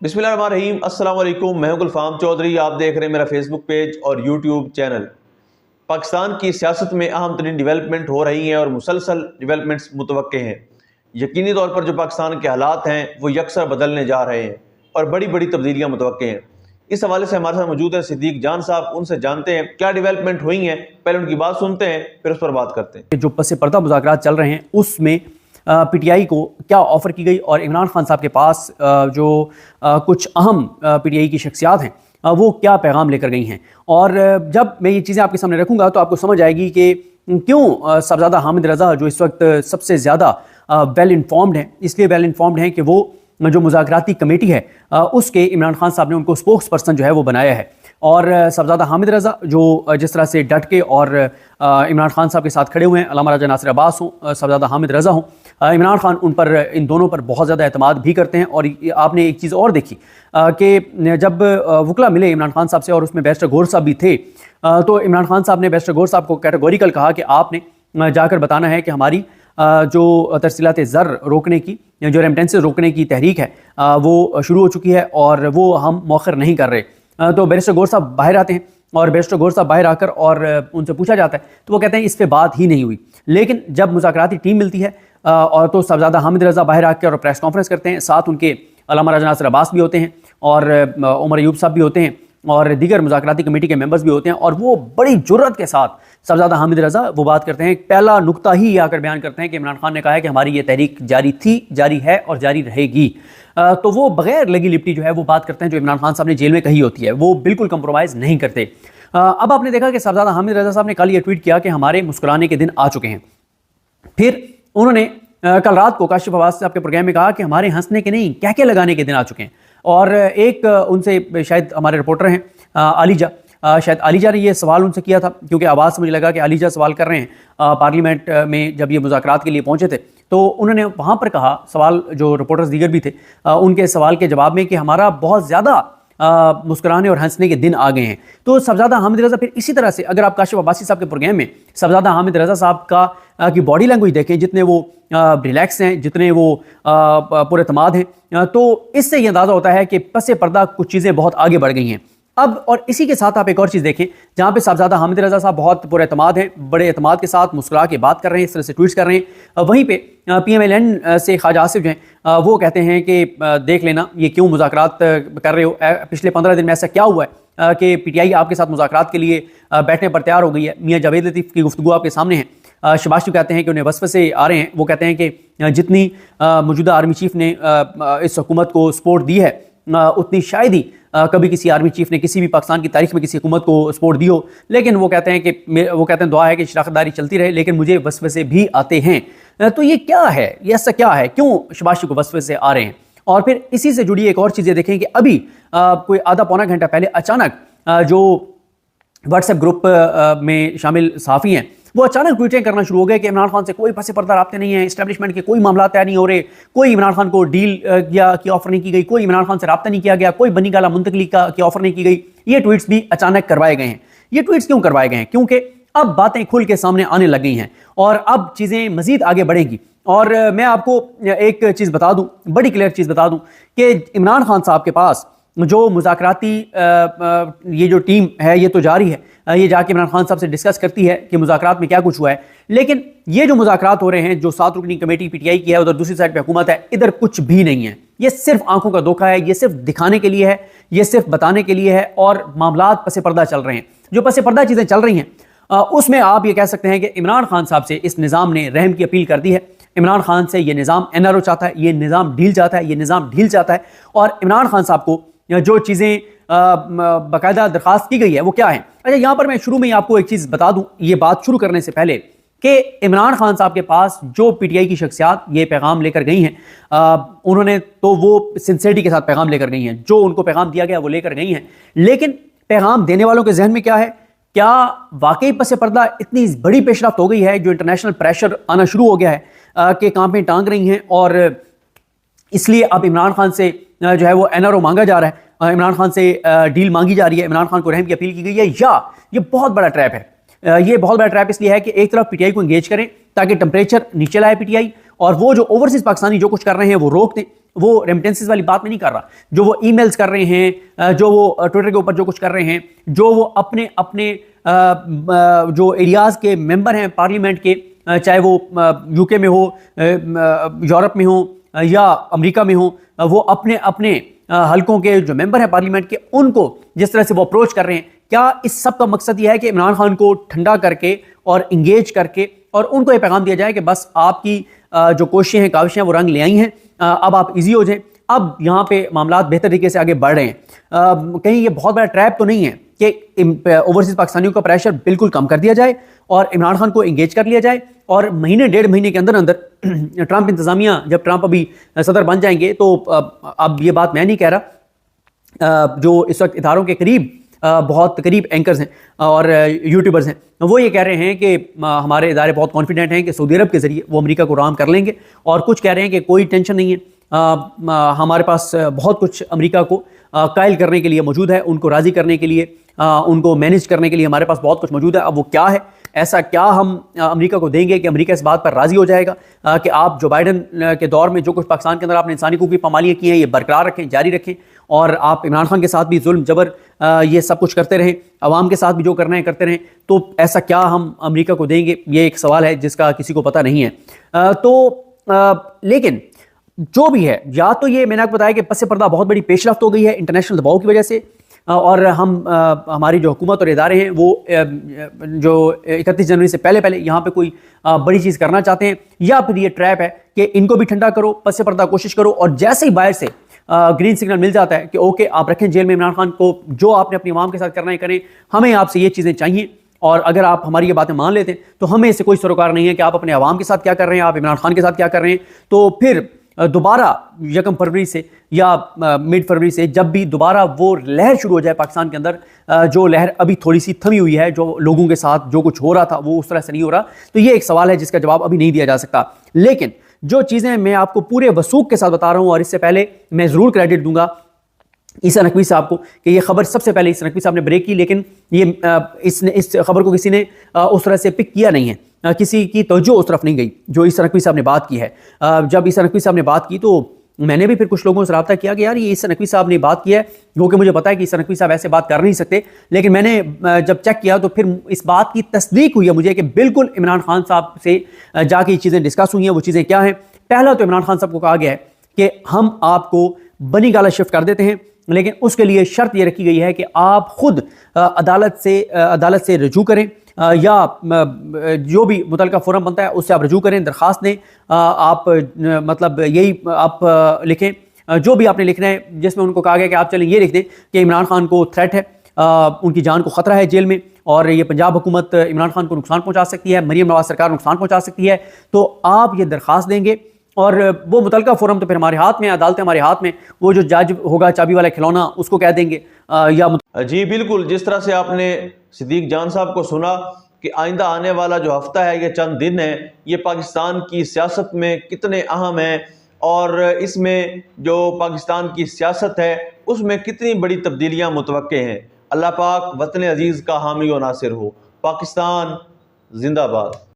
बिस्मिल्लाहिर्रहमानिर्रहीम, अस्सलाम वालेकुम। मैं हूं गुलफाम चौधरी। आप देख रहे हैं मेरा फेसबुक पेज और यूट्यूब चैनल। पाकिस्तान की सियासत में अहम तरीन डेवलपमेंट हो रही हैं और मुसलसल डेवलपमेंट्स मुतवक्के हैं। यकीनी तौर पर जो पाकिस्तान के हालात हैं वो यकसर बदलने जा रहे हैं और बड़ी बड़ी तब्दीलियाँ मुतवक्के हैं। इस हवाले से हमारे साथ मौजूद है सिद्दीक जान साहब। उनसे जानते हैं क्या डेवलपमेंट हुई हैं, पहले उनकी बात सुनते हैं फिर उस पर बात करते हैं। जो पस पर्दा मुज़ाकरात चल रहे हैं उसमें पीटीआई को क्या ऑफ़र की गई और इमरान खान साहब के पास जो कुछ अहम पीटीआई की शख्सियात हैं वो क्या पैगाम लेकर गई हैं। और जब मैं ये चीज़ें आपके सामने रखूँगा तो आपको समझ आएगी कि क्यों साहबजादा हामिद रज़ा जो इस वक्त सबसे ज़्यादा वेल इन्फॉर्म्ड हैं, इसलिए वेल इन्फॉर्म्ड हैं कि वो जो मुज़ाकराती कमेटी है उसके इमरान खान साहब ने उनको स्पोक्स पर्सन जो है वो बनाया है। और साहबजादा हामिद रज़ा जो जिस तरह से डट के और इमरान खान साहब के साथ खड़े हुए हैं, अल्लामा राजा नासिर अब्बास हों, साहबजादा हामिद रज़ा हों, इमरान खान उन पर इन दोनों पर बहुत ज़्यादा एतमाद भी करते हैं। और आपने एक चीज़ और देखी कि जब वकला मिले इमरान खान साहब से और उसमें बैरिस्टर गौहर साहब भी थे, तो इमरान खान साहब ने बैरिस्टर गौहर साहब को कैटेगोरिकल कहा कि आपने जाकर बताना है कि हमारी जो तरसीलात ज़र रोकने की, जो रेमिटेंसेस रोकने की तहरीक है वो शुरू हो चुकी है और वो हम मौखर नहीं कर रहे। तो बैरिस्टर गौहर साहब बाहर आते हैं और बैरिस्टर गौहर साहब बाहर आकर और उनसे पूछा जाता है तो वो कहते हैं इस पर बात ही नहीं हुई। लेकिन जब मुज़ाकराती टीम मिलती है और तो साहबजादा हामिद रज़ा बाहर आकर और प्रेस कॉन्फ्रेंस करते हैं, साथ उनके अल्लामा राजा नासिर अब्बास भी होते हैं और उमर अयूब साहब भी होते हैं और दीगर मुज़ाकराती कमेटी के मेंबर्स भी होते हैं, और वो बड़ी जुर्रत के साथ साहबजादा हामिद रज़ा वो बात करते हैं। पहला नुक्ता ही आकर बयान करते हैं कि इमरान खान ने कहा है कि हमारी ये तहरीक जारी थी, जारी है और जारी रहेगी। तो वो बगैर लगी लिपटी जो है वो बात करते हैं जो इमरान खान साहब ने जेल में कही होती है, वो बिल्कुल कंप्रोमाइज़ नहीं करते। अब आपने देखा कि साहबजादा हामिद रज़ा साहब ने कल ये ट्वीट किया कि हमारे मुस्कुराने के दिन आ चुके हैं। फिर उन्होंने कल रात को काशिफ अब्बास साहब के प्रोग्राम में कहा कि हमारे हंसने के नहीं कहके लगाने के दिन आ चुके हैं। और एक उनसे शायद हमारे रिपोर्टर हैं आलिजा, शायद आलिजा ने ये सवाल उनसे किया था, क्योंकि आवाज़ से मुझे लगा कि आलिजा सवाल कर रहे हैं। पार्लियामेंट में जब ये मुज़ाकरात के लिए पहुंचे थे तो उन्होंने वहाँ पर कहा, सवाल जो रिपोर्टर्स दीगर भी थे उनके सवाल के जवाब में, कि हमारा बहुत ज़्यादा मुस्कुराने और हंसने के दिन आ गए हैं। तो साहबजादा हामिद रज़ा फिर इसी तरह से, अगर आप काशिफ अब्बासी साहब के प्रोग्राम में साहबजादा हामिद रज़ा साहब की बॉडी लैंग्वेज देखें, जितने वो रिलैक्स हैं, जितने वो पुरएतमाद हैं, तो इससे ये अंदाज़ा होता है कि पसे पर्दा कुछ चीज़ें बहुत आगे बढ़ गई हैं अब। और इसी के साथ आप एक और चीज़ देखें जहाँ पे साहबजादा हामिद रज़ा साहब बहुत पुरएतमाद हैं, बड़े एतमाद के साथ मुस्कुरा के बात कर रहे हैं, इस तरह से ट्वीट्स कर रहे हैं। वहीं पे PMLN से ख्वाजा आसिफ जो हैं वो कहते हैं कि देख लेना ये क्यों मुज़ाकरात कर रहे हो, पिछले 15 दिन में ऐसा क्या हुआ है कि PTI आपके साथ मुज़ाकरात के लिए बैठने पर तैयार हो गई है। मियाँ जावेद लतीफ़ की गुफ्तगू आपके सामने है। शहबाज शरीफ कहते हैं कि उन्हें वसवसे आ रहे हैं, वो कहते हैं कि जितनी मौजूदा आर्मी चीफ ने इस हुकूमत को सपोर्ट दी है उतनी शायद ही कभी किसी आर्मी चीफ ने किसी भी पाकिस्तान की तारीख में किसी हुकूमत को सपोर्ट दी हो। लेकिन वो कहते हैं दुआ है कि शराकतदारी चलती रहे, लेकिन मुझे वसवसे भी आते हैं। तो ये क्या है, ये ऐसा क्या है, क्यों शहबाज शरीफ को वसवसे आ रहे हैं। और फिर इसी से जुड़ी एक और चीज़ें देखें कि अभी कोई आधा पौना घंटा पहले अचानक जो व्हाट्सएप ग्रुप में शामिल सहाफ़ी हैं वो अचानक ट्वीटें करना शुरू हो गए कि इमरान खान से कोई पसे पर्दा राब्ते नहीं है, इस्टेब्लिशमेंट के कोई मामला तय नहीं हो रहे, कोई इमरान खान को डील की ऑफर नहीं की गई, कोई इमरान खान से राब्ता नहीं किया गया, कोई बनी गाला मुंतकली की ऑफर नहीं की गई। ये ट्वीट्स भी अचानक करवाए गए हैं। ये ट्वीट्स क्यों करवाए गए हैं? क्योंकि अब बातें खुल के सामने आने लग गई हैं और अब चीज़ें मजीद आगे बढ़ेंगी। और मैं आपको एक चीज़ बता दूं, बड़ी क्लियर चीज़ बता दूं कि इमरान खान साहब के पास जो मुज़ाकराती ये जो टीम है ये तो जारी है, ये जाके इमरान खान साहब से डिस्कस करती है कि मुज़ाकरात में क्या कुछ हुआ है। लेकिन ये जो मुज़ाकरात हो रहे हैं, जो 7 रुकनी कमेटी PTI की है, उधर दूसरी साइड पे हुकूमत है, इधर कुछ भी नहीं है। ये सिर्फ आंखों का धोखा है, ये सिर्फ दिखाने के लिए है, ये सिर्फ बताने के लिए है और मामलात पसे पर्दा चल रहे हैं। जो पसे पर्दा चीज़ें चल रही हैं उसमें आप ये कह सकते हैं कि इमरान खान साहब से इस निज़ाम ने रहम की अपील कर दी है। इमरान खान से ये निज़ाम NRO चाहता है, ये निज़ाम ढील चाहता है, ये निज़ाम ढील चाहता है। और इमरान खान साहब को जो चीज़ें बाकायदा दरख्वास्त की गई है वो क्या है। अच्छा, यहाँ पर मैं शुरू में ही आपको एक चीज़ बता दूँ, ये बात शुरू करने से पहले, कि इमरान खान साहब के पास जो PTI की शख्सियात ये पैगाम लेकर गई हैं, उन्होंने तो वो सिंसेरिटी के साथ पैगाम लेकर गई हैं, जो उनको पैगाम दिया गया वो लेकर गई हैं। लेकिन पैगाम देने वालों के जहन में क्या है? क्या वाकई पसे पर्दा इतनी बड़ी पेशरफ्त हो गई है, जो इंटरनेशनल प्रेशर आना शुरू हो गया है कि कांपें टांग रही हैं और इसलिए अब इमरान खान से जो है वो NRO मांगा जा रहा है, इमरान खान से डील मांगी जा रही है, इमरान खान को रहम की अपील की गई है? या ये बहुत बड़ा ट्रैप है। ये बहुत बड़ा ट्रैप इसलिए है कि एक तरफ PTI को इंगेज करें ताकि टेम्परेचर नीचे लाए PTI, और वो जो ओवरसीज पाकिस्तानी जो कुछ कर रहे हैं वो रोक दें, वो रेमिटेंसेस वाली बात मैं नहीं कर रहा, जो वो ईमेल्स कर रहे हैं, जो वो ट्विटर के ऊपर जो कुछ कर रहे हैं, जो वो अपने अपने जो एरियाज के मेंबर हैं पार्लियामेंट के, चाहे वो यूके में हो, यूरोप में हो या अमेरिका में हो, वो अपने अपने हलकों के जो मेंबर हैं पार्लियामेंट के, उनको जिस तरह से वो अप्रोच कर रहे हैं, क्या इस सब का मकसद यह है कि इमरान खान को ठंडा करके और इंगेज करके और उनको ये पैगाम दिया जाए कि बस आपकी जो कोशिशें हैं, काविशें वो रंग ले आई हैं, अब आप इजी हो जाएं, अब यहाँ पे मामलात बेहतर तरीके से आगे बढ़ रहे हैं। कहीं ये बहुत बड़ा ट्रैप तो नहीं है कि ओवरसीज पाकिस्तानियों का प्रेशर बिल्कुल कम कर दिया जाए और इमरान खान को इंगेज कर लिया जाए और महीने डेढ़ महीने के अंदर अंदर ट्रंप इंतजामिया, जब ट्रंप अभी सदर बन जाएंगे, तो अब ये बात मैं नहीं कह रहा, जो इस वक्त इदारों के करीब बहुत करीब एंकर्स हैं और यूट्यूबर्स हैं, वो ये कह रहे हैं कि हमारे इदारे बहुत कॉन्फिडेंट हैं कि सऊदी अरब के ज़रिए वो अमेरिका को राम कर लेंगे, और कुछ कह रहे हैं कि कोई टेंशन नहीं है, हमारे पास बहुत कुछ अमेरिका को कायल करने के लिए मौजूद है, उनको राज़ी करने के लिए, उनको मैनेज करने के लिए हमारे पास बहुत कुछ मौजूद है। अब वो क्या है, ऐसा क्या हम अमेरिका को देंगे कि अमेरिका इस बात पर राज़ी हो जाएगा कि आप जो बाइडन के दौर में जो कुछ पाकिस्तान के अंदर आपने इंसानी हकूक़ की पामालियाँ की हैं, ये बरकरार रखें, जारी रखें, और आप इमरान खान के साथ भी जुल्म जबर ये सब कुछ करते रहें, अवाम के साथ भी जो करना है करते रहें, तो ऐसा क्या हम अमेरिका को देंगे, ये एक सवाल है जिसका किसी को पता नहीं है। लेकिन जो भी है, या तो ये मैंने आपको बताया कि पस पर्दा बहुत बड़ी पेशरफ्त हो गई है इंटरनेशनल दबाव की वजह से, और हमारी जो हुकूमत और इदारे हैं वो जो 31 जनवरी से पहले पहले यहाँ पे कोई बड़ी चीज़ करना चाहते हैं, या फिर ये ट्रैप है कि इनको भी ठंडा करो, पस पर्दा कोशिश करो, और जैसे ही बाहर से ग्रीन सिग्नल मिल जाता है कि ओके आप रखें जेल में इमरान खान को, जो आपने अपनी आवाम के साथ करना है करें, हमें आपसे ये चीज़ें चाहिए, और अगर आप हमारी ये बातें मान लेते हैं तो हमें इससे कोई सरोकार नहीं है कि आप अपने आवाम के साथ क्या कर रहे हैं, आप इमरान खान के साथ क्या कर रहे हैं। तो फिर दोबारा 1 फरवरी से या मिड फरवरी से जब भी दोबारा वो लहर शुरू हो जाए पाकिस्तान के अंदर, जो लहर अभी थोड़ी सी थमी हुई है, जो लोगों के साथ जो कुछ हो रहा था वो उस तरह से नहीं हो रहा, तो ये एक सवाल है जिसका जवाब अभी नहीं दिया जा सकता। लेकिन जो चीज़ें मैं आपको पूरे वसूख के साथ बता रहा हूँ, और इससे पहले मैं ज़रूर क्रेडिट दूंगा ईसा नकवी साहब को कि ये खबर सबसे पहले ईसा नकवी साहब ने ब्रेक की, लेकिन ये इस खबर को किसी ने उस तरह से पिक किया नहीं है, किसी की तवज्जो उस तरफ नहीं गई जो ईसा नकवी साहब ने बात की है। जब ईसा नकवी साहब ने बात की तो मैंने भी फिर कुछ लोगों से रब्ता किया कि यार ये ईसा नकवी साहब ने बात की है, क्योंकि मुझे पता है कि ईसा नकवी साहब ऐसे बात कर नहीं सकते, लेकिन मैंने जब चेक किया तो फिर इस बात की तस्दीक हुई है मुझे कि बिल्कुल इमरान खान साहब से जाके ये चीज़ें डिस्कस हुई हैं। वो चीज़ें क्या हैं? पहला तो इमरान खान साहब को कहा गया है कि हम आपको बनी गाला शिफ्ट कर देते हैं, लेकिन उसके लिए शर्त ये रखी गई है कि आप खुद अदालत से रजू करें, या जो भी मुतलका फोरम बनता है उससे आप रजू करें, दरख्वास्त दें, आप मतलब यही आप लिखें जो भी आपने लिखना है, जिसमें उनको कहा गया कि आप चलें ये लिख दें कि इमरान खान को थ्रेट है, उनकी जान को ख़तरा है जेल में, और ये पंजाब हुकूमत इमरान खान को नुकसान पहुंचा सकती है, मरीम नवाज सरकार नुकसान पहुंचा सकती है। तो आप ये दरख्वास्त देंगे और वो मुतलका फोरम तो फिर हमारे हाथ में, अदालतें हमारे हाथ में, वो जो जज होगा चाबी वाला खिलौना उसको कह देंगे जी बिल्कुल, जिस तरह से आपने सिद्दीक जान साहब को सुना कि आइंदा आने वाला जो हफ्ता है, ये चंद दिन है, ये पाकिस्तान की सियासत में कितने अहम हैं, और इसमें जो पाकिस्तान की सियासत है उसमें कितनी बड़ी तब्दीलियाँ मुतवक्के हैं। अल्लाह पाक वतन अजीज़ का हामी व नासिर हो। पाकिस्तान जिंदाबाद।